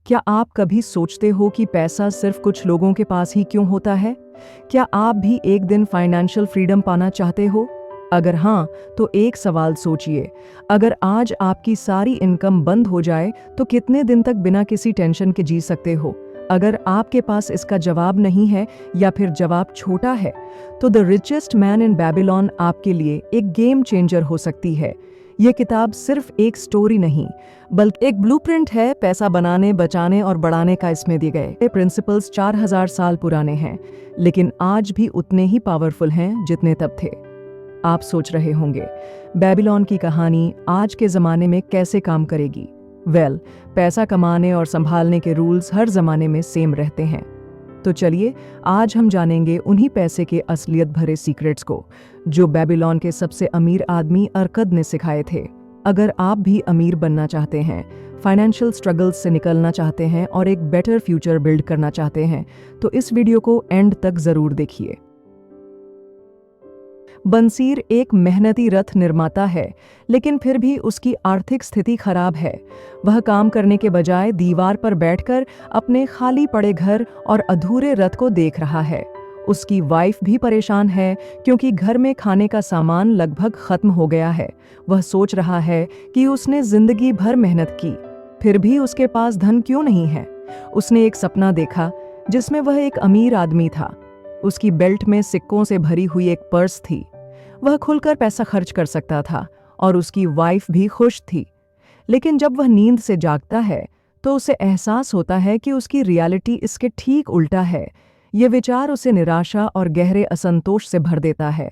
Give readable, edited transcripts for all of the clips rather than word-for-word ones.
क्या आप कभी सोचते हो कि पैसा सिर्फ कुछ लोगों के पास ही क्यों होता है? क्या आप भी एक दिन फाइनेंशियल फ्रीडम पाना चाहते हो? अगर हाँ, तो एक सवाल सोचिए, अगर आज आपकी सारी इनकम बंद हो जाए तो कितने दिन तक बिना किसी टेंशन के जी सकते हो? अगर आपके पास इसका जवाब नहीं है या फिर जवाब छोटा है, तो the richest man in Babylon आपके लिए एक गेम चेंजर हो सकती है। ये किताब सिर्फ एक स्टोरी नहीं, बल्कि एक ब्लूप्रिंट है पैसा बनाने, बचाने और बढ़ाने का। इसमें दिए गए प्रिंसिपल्स 4000 साल पुराने हैं, लेकिन आज भी उतने ही पावरफुल हैं जितने तब थे। आप सोच रहे होंगे, बेबीलोन की कहानी आज के ज़माने में कैसे काम करेगी? पैसा कमाने और संभालने के रूल्स हर ज़माने में सेम रहते हैं। तो चलिए, आज हम जानेंगे उन्हीं पैसे के असलियत भरे सीक्रेट्स को, जो बेबीलोन के सबसे अमीर आदमी अर्कद ने सिखाए थे। अगर आप भी अमीर बनना चाहते हैं, फाइनेंशियल स्ट्रगल्स से निकलना चाहते हैं और एक बेटर फ्यूचर बिल्ड करना चाहते हैं, तो इस वीडियो को एंड तक ज़रूर देखिए। बंसीर एक मेहनती रथ निर्माता है, लेकिन फिर भी उसकी आर्थिक स्थिति खराब है। वह काम करने के बजाय दीवार पर बैठकर अपने खाली पड़े घर और अधूरे रथ को देख रहा है। उसकी वाइफ भी परेशान है, क्योंकि घर में खाने का सामान लगभग खत्म हो गया है। वह सोच रहा है कि उसने जिंदगी भर मेहनत की, फिर भी उसके पास धन क्यों नहीं है। उसने एक सपना देखा जिसमें वह एक अमीर आदमी था। उसकी बेल्ट में सिक्कों से भरी हुई एक पर्स थी। वह खुलकर पैसा खर्च कर सकता था और उसकी वाइफ भी खुश थी। लेकिन जब वह नींद से जागता है तो उसे एहसास होता है कि उसकी रियलिटी इसके ठीक उल्टा है। ये विचार उसे निराशा और गहरे असंतोष से भर देता है।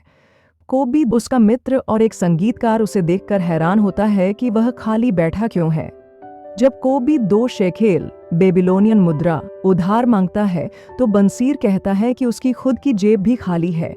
कोबी, उसका मित्र और एक संगीतकार, उसे देखकर हैरान होता है कि वह खाली बैठा क्यों है। जब कोबी 2 शेकेल बेबीलोनियन मुद्रा उधार मांगता है, तो बंसीर कहता है कि उसकी खुद की जेब भी खाली है।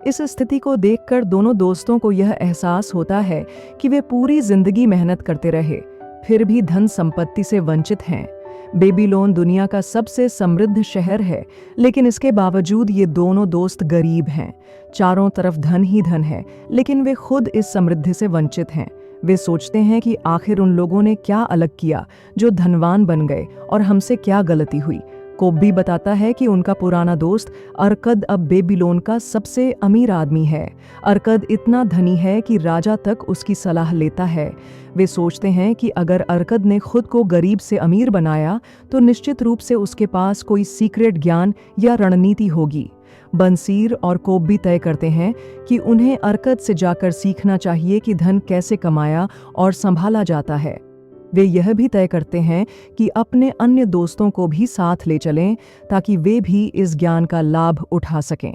इस स्थिति को देखकर दोनों दोस्तों को यह एहसास होता है कि वे पूरी जिंदगी मेहनत करते रहे, फिर भी धन संपत्ति से वंचित हैं। बेबीलोन दुनिया का सबसे समृद्ध शहर है, लेकिन इसके बावजूद ये दोनों दोस्त गरीब हैं। चारों तरफ धन ही धन है, लेकिन वे खुद इस समृद्धि से वंचित हैं। वे सोचते हैं कि आखिर उन लोगों ने क्या अलग किया जो धनवान बन गए, और हमसे क्या गलती हुई। कोब्बी बताता है कि उनका पुराना दोस्त अर्कद अब बेबीलोन का सबसे अमीर आदमी है। अर्कद इतना धनी है कि राजा तक उसकी सलाह लेता है। वे सोचते हैं कि अगर अर्कद ने खुद को गरीब से अमीर बनाया, तो निश्चित रूप से उसके पास कोई सीक्रेट ज्ञान या रणनीति होगी। बंसीर और कोब्बी तय करते हैं कि उन्हें अर्कद से जाकर सीखना चाहिए कि धन कैसे कमाया और संभाला जाता है। वे यह भी तय करते हैं कि अपने अन्य दोस्तों को भी साथ ले चलें, ताकि वे भी इस ज्ञान का लाभ उठा सकें।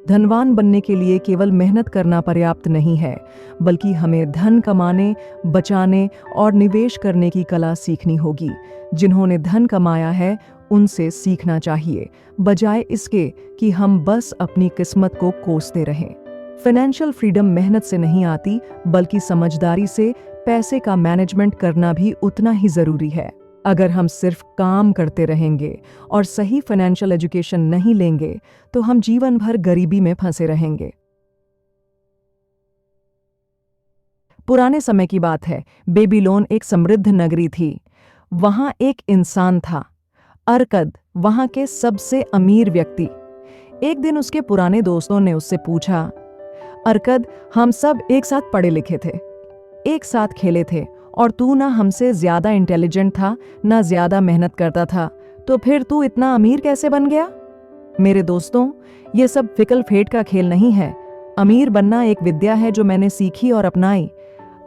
धनवान बनने के लिए केवल मेहनत करना पर्याप्त नहीं है, बल्कि हमें धन कमाने, बचाने और निवेश करने की कला सीखनी होगी। जिन्होंने धन कमाया है, उनसे सीखना चाहिए, बजाय इसके कि हम बस अपनी किस्मत को कोसते रहें। फाइनेंशियल फ्रीडम मेहनत से नहीं आती, बल्कि समझदारी से पैसे का मैनेजमेंट करना भी उतना ही जरूरी है। अगर हम सिर्फ काम करते रहेंगे और सही फाइनेंशियल एजुकेशन नहीं लेंगे, तो हम जीवन भर गरीबी में फंसे रहेंगे। पुराने समय की बात है। बेबीलोन एक समृद्ध नगरी थी। वहां एक इंसान था, अर्कद, वहां के सबसे अमीर व्यक्ति। एक दिन उसके पुराने दोस्तों ने उससे पूछा, अर्कद, हम सब एक साथ पढ़े लिखे थे, एक साथ खेले थे, और तू ना हमसे ज्यादा इंटेलिजेंट था, ना ज्यादा मेहनत करता था, तो फिर तू इतना अमीर कैसे बन गया? मेरे दोस्तों, ये सब फिकल फेट का खेल नहीं है। अमीर बनना एक विद्या है जो मैंने सीखी और अपनाई।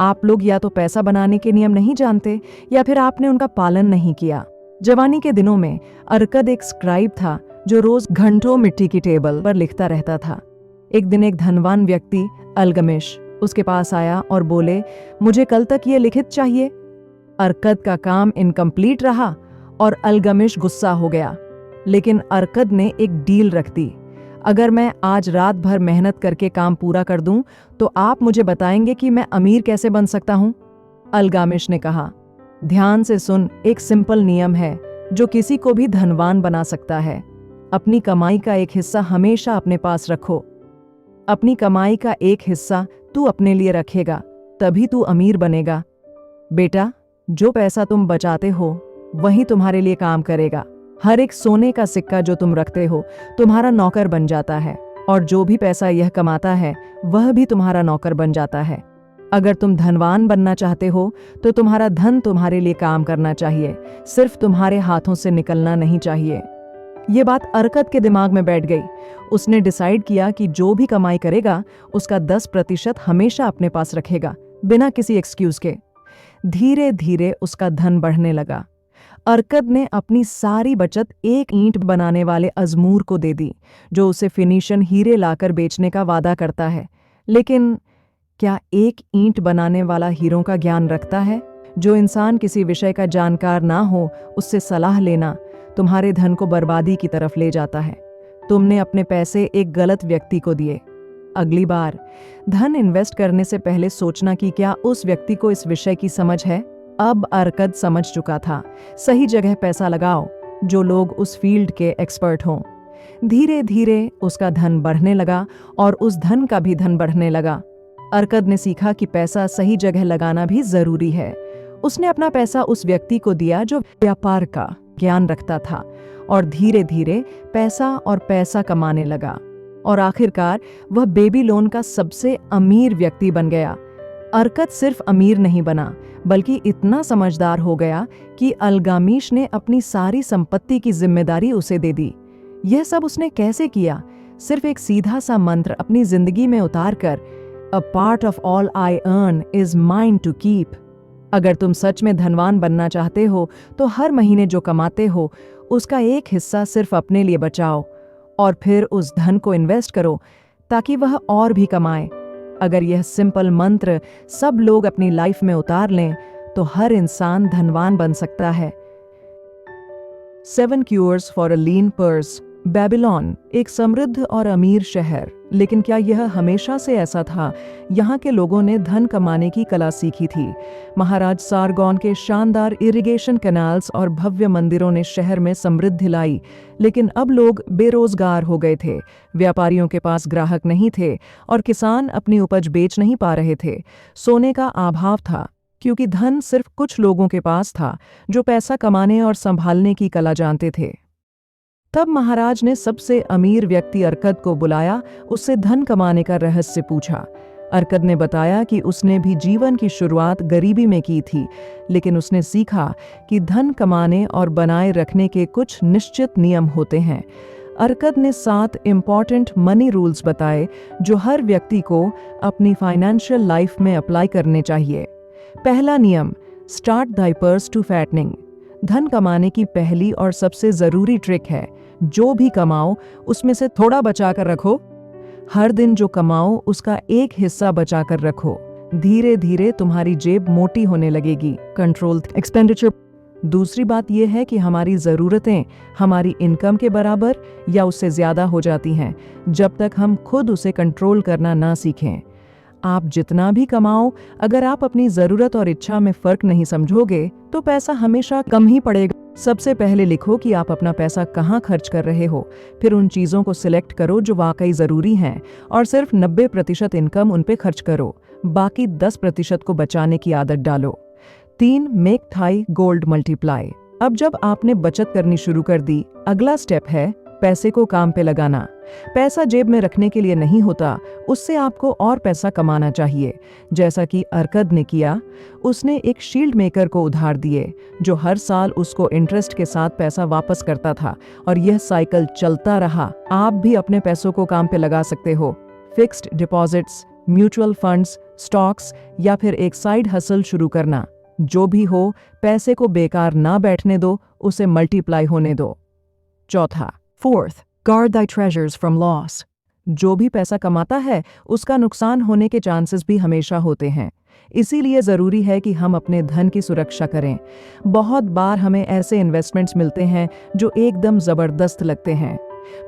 आप लोग या तो पैसा बनाने के नियम नहीं जानते, या फिर आपने उनका पालन नहीं किया। जवानी के दिनों में अर्कद एक स्क्राइब था जो रोज घंटों मिट्टी की टेबल पर लिखता रहता था। एक दिन एक धनवान व्यक्ति, अल्गमिश, उसके पास आया और बोले, मुझे कल तक ये लिखित चाहिए। अर्कद का काम इनकम्प्लीट रहा और अल्गमिश गुस्सा हो गया। लेकिन अर्कद ने एक डील रख दी, अगर मैं आज रात भर मेहनत करके काम पूरा कर दूं, तो आप मुझे बताएंगे कि मैं अमीर कैसे बन सकता हूं। अल्गामिश ने कहा, ध्यान से सुन, एक सिंपल नियम है जो किसी को भी धनवान बना सकता है। अपनी कमाई का एक हिस्सा हमेशा अपने पास रखो। अपनी कमाई का एक हिस्सा तू अपने लिए रखेगा, तभी तू अमीर बनेगा। बेटा, जो पैसा तुम बचाते हो वही तुम्हारे लिए काम करेगा। हर एक सोने का सिक्का जो तुम रखते हो तुम्हारा नौकर बन जाता है, और जो भी पैसा यह कमाता है वह भी तुम्हारा नौकर बन जाता है। अगर तुम धनवान बनना चाहते हो तो तुम्हारा धन तुम्हारे लिए काम करना चाहिए, सिर्फ तुम्हारे हाथों से निकलना नहीं चाहिए। ये बात अरकत के दिमाग में बैठ गई। उसने डिसाइड किया कि जो भी कमाई करेगा उसका 10% हमेशा अपने पास रखेगा, बिना किसी एक्सक्यूज के। धीरे धीरे उसका धन बढ़ने लगा। अरकत ने अपनी सारी बचत एक ईंट बनाने वाले अजमूर को दे दी, जो उसे फिनिशियन हीरे लाकर बेचने का वादा करता है। लेकिन क्या एक ईंट बनाने वाला हीरों का ज्ञान रखता है? जो इंसान किसी विषय का जानकार ना हो उससे सलाह लेना तुम्हारे धन को बर्बादी की तरफ ले जाता है। तुमने अपने पैसे एक गलत व्यक्ति को दिए। अगली बार धन इन्वेस्ट करने से पहले सोचना कि क्या उस व्यक्ति को इस विषय की समझ है। अब अरकत समझ चुका था, सही जगह पैसा लगाओ, जो लोग उस फील्ड के एक्सपर्ट हों। धीरे धीरे उसका धन बढ़ने लगा और उस धन का भी धन बढ़ने लगा। अरकत ने सीखा कि पैसा सही जगह लगाना भी जरूरी है। उसने अपना पैसा उस व्यक्ति को दिया जो व्यापार का ज्ञान रखता था, और धीरे धीरे पैसा कमाने लगा, और आखिरकार वह बेबीलोन का सबसे अमीर व्यक्ति बन गया। अरकत सिर्फ अमीर नहीं बना, बल्कि इतना समझदार हो गया कि अल्गामिश ने अपनी सारी संपत्ति की जिम्मेदारी उसे दे दी। यह सब उसने कैसे किया? सिर्फ एक सीधा सा मंत्र अपनी जिंदगी में उतारकर, a part of all I earn is mine to keep. अगर तुम सच में धनवान बनना चाहते हो तो हर महीने जो कमाते हो उसका एक हिस्सा सिर्फ अपने लिए बचाओ, और फिर उस धन को इन्वेस्ट करो ताकि वह और भी कमाए। अगर यह सिंपल मंत्र सब लोग अपनी लाइफ में उतार लें तो हर इंसान धनवान बन सकता है। 7 cures for a lean purse. Babylon एक समृद्ध और अमीर शहर, लेकिन क्या यह हमेशा से ऐसा था? यहाँ के लोगों ने धन कमाने की कला सीखी थी। महाराज सारगोन के शानदार इरिगेशन कैनाल्स और भव्य मंदिरों ने शहर में समृद्धि लाई, लेकिन अब लोग बेरोजगार हो गए थे। व्यापारियों के पास ग्राहक नहीं थे और किसान अपनी उपज बेच नहीं पा रहे थे। सोने का अभाव था, क्योंकि धन सिर्फ कुछ लोगों के पास था जो पैसा कमाने और संभालने की कला जानते थे। तब महाराज ने सबसे अमीर व्यक्ति अरकत को बुलाया, उससे धन कमाने का रहस्य पूछा। अरकत ने बताया कि उसने भी जीवन की शुरुआत गरीबी में की थी, लेकिन उसने सीखा कि धन कमाने और बनाए रखने के कुछ निश्चित नियम होते हैं। अरकत ने 7 इम्पॉर्टेंट मनी रूल्स बताए जो हर व्यक्ति को अपनी फाइनेंशियल लाइफ में अप्लाई करने चाहिए। पहला नियम, start thy purse to fattening. धन कमाने की पहली और सबसे जरूरी ट्रिक है, जो भी कमाओ उसमें से थोड़ा बचा कर रखो। हर दिन जो कमाओ उसका एक हिस्सा बचा कर रखो। धीरे धीरे तुम्हारी जेब मोटी होने लगेगी। Control expenditure. दूसरी बात यह है कि हमारी ज़रूरतें हमारी इनकम के बराबर या उससे ज़्यादा हो जाती हैं जब तक हम खुद उसे कंट्रोल करना ना सीखें। आप जितना भी कमाओ, अगर आप अपनी ज़रूरत और इच्छा में फ़र्क नहीं समझोगे तो पैसा हमेशा कम ही पड़ेगा। सबसे पहले लिखो कि आप अपना पैसा कहाँ खर्च कर रहे हो, फिर उन चीज़ों को सिलेक्ट करो जो वाकई ज़रूरी हैं और सिर्फ 90% इनकम उन पे खर्च करो। बाकी 10% को बचाने की आदत डालो। 3, मेक थाई गोल्ड मल्टीप्लाई। अब जब आपने बचत करनी शुरू कर दी, अगला स्टेप है पैसे को काम पे लगाना। पैसा जेब में रखने के लिए नहीं होता, उससे आपको और पैसा कमाना चाहिए। जैसा कि अरकत ने किया, उसने एक शील्ड मेकर को उधार दिए जो हर साल उसको इंटरेस्ट के साथ पैसा वापस करता था, और यह साइकिल चलता रहा। आप भी अपने पैसों को काम पे लगा सकते हो। Fixed deposits, mutual funds, stocks या फिर एक साइड हसल शुरू करना। जो भी हो, पैसे को बेकार ना बैठने दो, उसे मल्टीप्लाई होने दो। चौथा, 4th, guard thy treasures from loss। जो भी पैसा कमाता है उसका नुकसान होने के चांसेस भी हमेशा होते हैं, इसीलिए ज़रूरी है कि हम अपने धन की सुरक्षा करें। बहुत बार हमें ऐसे इन्वेस्टमेंट्स मिलते हैं जो एकदम ज़बरदस्त लगते हैं,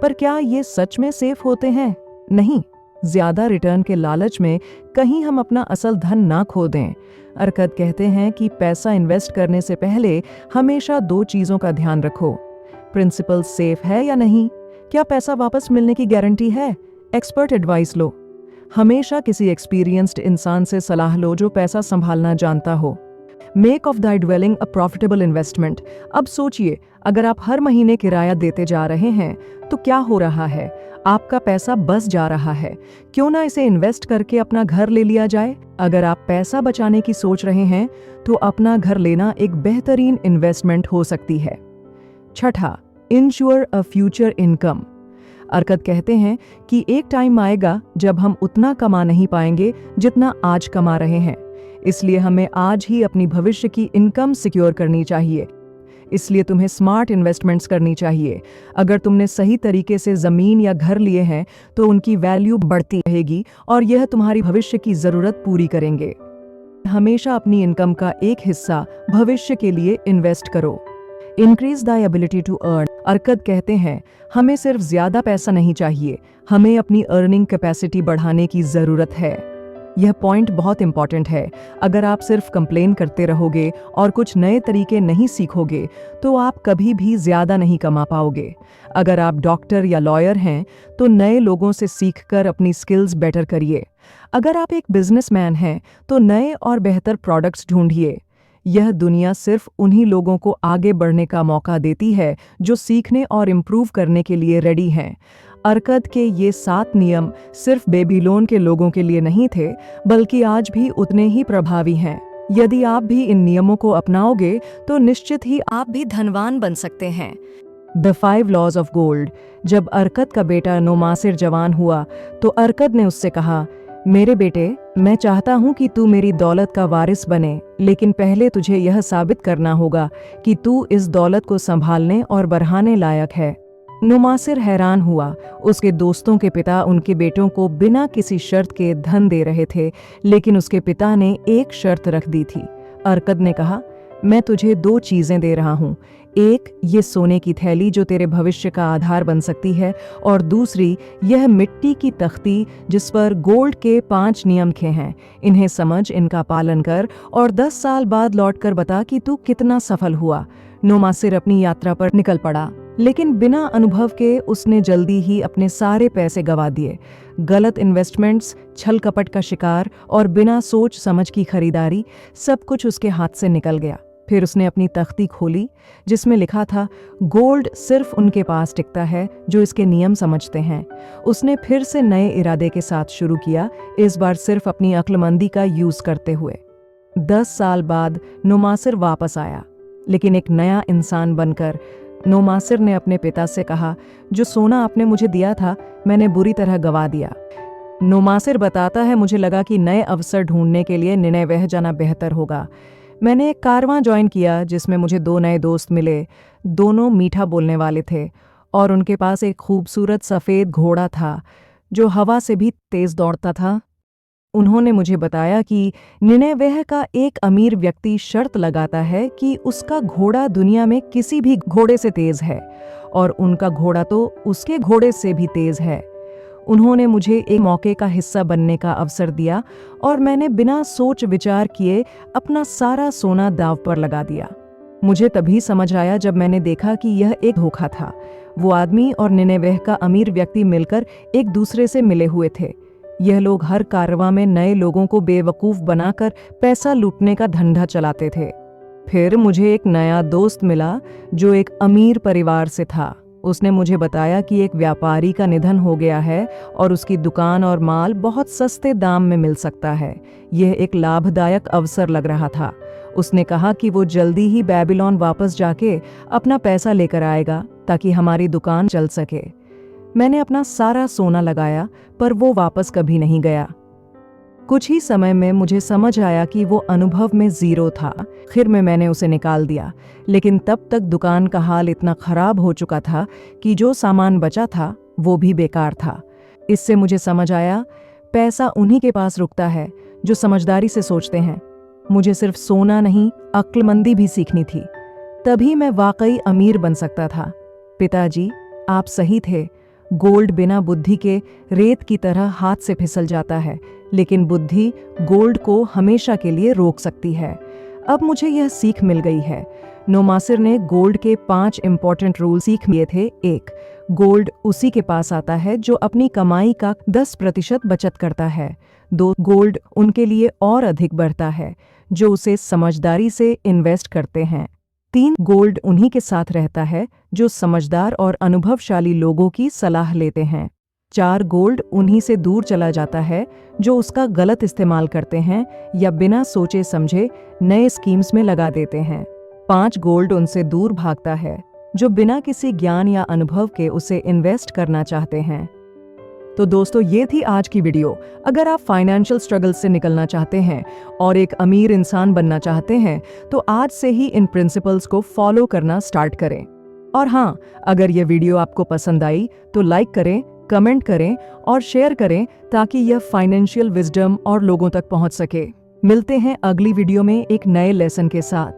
पर क्या ये सच में सेफ होते हैं? नहीं। ज़्यादा रिटर्न के लालच में कहीं हम अपना असल धन ना खो दें। अरकत कहते हैं कि पैसा इन्वेस्ट करने से पहले हमेशा 2 चीज़ों का ध्यान रखो। प्रिंसिपल सेफ है या नहीं? क्या पैसा वापस मिलने की गारंटी है? एक्सपर्ट एडवाइस लो। हमेशा किसी एक्सपीरियंस्ड इंसान से सलाह लो जो पैसा संभालना जानता हो। Make of thy dwelling a profitable investment. अब सोचिए, अगर आप हर महीने किराया देते जा रहे हैं तो क्या हो रहा है? आपका पैसा बस जा रहा है। क्यों ना इसे इन्वेस्ट करके अपना घर ले लिया जाए? अगर आप पैसा बचाने की सोच रहे हैं तो अपना घर लेना एक बेहतरीन इन्वेस्टमेंट हो सकती है। छठा, इंश्योर अ फ्यूचर इनकम। अरकत कहते हैं कि एक टाइम आएगा जब हम उतना कमा नहीं पाएंगे जितना आज कमा रहे हैं, इसलिए हमें आज ही अपनी भविष्य की इनकम सिक्योर करनी चाहिए। इसलिए तुम्हें स्मार्ट इन्वेस्टमेंट्स करनी चाहिए। अगर तुमने सही तरीके से ज़मीन या घर लिए हैं तो उनकी वैल्यू बढ़ती रहेगी और यह तुम्हारी भविष्य की ज़रूरत पूरी करेंगे। हमेशा अपनी इनकम का एक हिस्सा भविष्य के लिए इन्वेस्ट करो। Increase the ability to earn. अरकत कहते हैं हमें सिर्फ ज्यादा पैसा नहीं चाहिए, हमें अपनी अर्निंग कैपेसिटी बढ़ाने की जरूरत है। यह पॉइंट बहुत इंपॉर्टेंट है। अगर आप सिर्फ कंप्लेन करते रहोगे और कुछ नए तरीके नहीं सीखोगे तो आप कभी भी ज्यादा नहीं कमा पाओगे। अगर आप डॉक्टर या लॉयर हैं तो नए लोगों से सीखकर अपनी स्किल्स बेटर करिए। अगर आप एक बिजनेसमैन हैं तो नए और बेहतर प्रोडक्ट्स ढूंढिए। यह दुनिया सिर्फ उन्हीं लोगों को आगे बढ़ने का मौका देती है जो सीखने और इम्प्रूव करने के लिए रेडी हैं। अरकत के ये 7 नियम सिर्फ बेबीलोन के लोगों के लिए नहीं थे, बल्कि आज भी उतने ही प्रभावी हैं। यदि आप भी इन नियमों को अपनाओगे तो निश्चित ही आप भी धनवान बन सकते हैं। The 5 laws of gold. जब अरकत का बेटा नोमासिर जवान हुआ तो अरकत ने उससे कहा, मेरे बेटे, मैं चाहता हूं कि तू मेरी दौलत का वारिस बने, लेकिन पहले तुझे यह साबित करना होगा कि तू इस दौलत को संभालने और बढ़ाने लायक है। नोमासिर हैरान हुआ। उसके दोस्तों के पिता उनके बेटों को बिना किसी शर्त के धन दे रहे थे, लेकिन उसके पिता ने एक शर्त रख दी थी। अरकत ने कहा, मैं तुझे 2 चीजें दे रहा हूँ। एक, ये सोने की थैली जो तेरे भविष्य का आधार बन सकती है, और दूसरी, यह मिट्टी की तख्ती जिस पर गोल्ड के 5 नियम लिखे हैं। इन्हें समझ, इनका पालन कर और 10 साल बाद लौटकर बता कि तू कितना सफल हुआ। नोमासिर अपनी यात्रा पर निकल पड़ा, लेकिन बिना अनुभव के उसने जल्दी ही अपने सारे पैसे गंवा दिए। गलत इन्वेस्टमेंट्स, छल कपट का शिकार और बिना सोच समझ की खरीदारी, सब कुछ उसके हाथ से निकल गया। फिर उसने अपनी तख्ती खोली जिसमें लिखा था, गोल्ड सिर्फ उनके पास टिकता है जो इसके नियम समझते हैं। उसने फिर से नए इरादे के साथ शुरू किया, इस बार सिर्फ अपनी अक्लमंदी का यूज करते हुए। 10 साल बाद नोमासिर वापस आया, लेकिन एक नया इंसान बनकर। नोमासिर ने अपने पिता से कहा, जो सोना आपने मुझे दिया था मैंने बुरी तरह गंवा दिया। नोमासिर बताता है, मुझे लगा कि नए अवसर ढूंढने के लिए निनेवेह जाना बेहतर होगा। मैंने एक कारवां ज्वाइन किया जिसमें मुझे 2 नए दोस्त मिले। दोनों मीठा बोलने वाले थे और उनके पास एक खूबसूरत सफ़ेद घोड़ा था जो हवा से भी तेज दौड़ता था। उन्होंने मुझे बताया कि निनेवेह का एक अमीर व्यक्ति शर्त लगाता है कि उसका घोड़ा दुनिया में किसी भी घोड़े से तेज है, और उनका घोड़ा तो उसके घोड़े से भी तेज है। उन्होंने मुझे एक मौके का हिस्सा बनने का अवसर दिया और मैंने बिना सोच विचार किए अपना सारा सोना दांव पर लगा दिया। मुझे तभी समझ आया जब मैंने देखा कि यह एक धोखा था। वो आदमी और निनेवेह का अमीर व्यक्ति मिलकर एक दूसरे से मिले हुए थे। यह लोग हर कारवां में नए लोगों को बेवकूफ़ बनाकर पैसा लूटने का धंधा चलाते थे। फिर मुझे एक नया दोस्त मिला जो एक अमीर परिवार से था। उसने मुझे बताया कि एक व्यापारी का निधन हो गया है और उसकी दुकान और माल बहुत सस्ते दाम में मिल सकता है। यह एक लाभदायक अवसर लग रहा था। उसने कहा कि वो जल्दी ही बेबीलोन वापस जाके अपना पैसा लेकर आएगा ताकि हमारी दुकान चल सके। मैंने अपना सारा सोना लगाया, पर वो वापस कभी नहीं गया। कुछ ही समय में मुझे समझ आया कि वो अनुभव में ज़ीरो था। आखिर में मैंने उसे निकाल दिया, लेकिन तब तक दुकान का हाल इतना खराब हो चुका था कि जो सामान बचा था वो भी बेकार था। इससे मुझे समझ आया, पैसा उन्हीं के पास रुकता है जो समझदारी से सोचते हैं। मुझे सिर्फ सोना नहीं, अक्लमंदी भी सीखनी थी, तभी मैं वाकई अमीर बन सकता था। पिताजी, आप सही थे। गोल्ड बिना बुद्धि के रेत की तरह हाथ से फिसल जाता है, लेकिन बुद्धि गोल्ड को हमेशा के लिए रोक सकती है। अब मुझे यह सीख मिल गई है। नोमासिर ने गोल्ड के 5 इंपॉर्टेंट रूल सीख लिए थे। 1, गोल्ड उसी के पास आता है जो अपनी कमाई का 10% बचत करता है। 2, गोल्ड उनके लिए और अधिक बढ़ता है जो उसे समझदारी से इन्वेस्ट करते हैं। 3 गोल्ड उन्हीं के साथ रहता है जो समझदार और अनुभवशाली लोगों की सलाह लेते हैं। 4 गोल्ड उन्हीं से दूर चला जाता है जो उसका गलत इस्तेमाल करते हैं या बिना सोचे समझे नए स्कीम्स में लगा देते हैं। 5 गोल्ड उनसे दूर भागता है जो बिना किसी ज्ञान या अनुभव के उसे इन्वेस्ट करना चाहते हैं। तो दोस्तों, ये थी आज की वीडियो। अगर आप फाइनेंशियल स्ट्रगल से निकलना चाहते हैं और एक अमीर इंसान बनना चाहते हैं तो आज से ही इन प्रिंसिपल्स को फॉलो करना स्टार्ट करें। और हाँ, अगर ये वीडियो आपको पसंद आई तो लाइक करें, कमेंट करें और शेयर करें ताकि यह फाइनेंशियल विजडम और लोगों तक पहुंच सके। मिलते हैं अगली वीडियो में एक नए लेसन के साथ।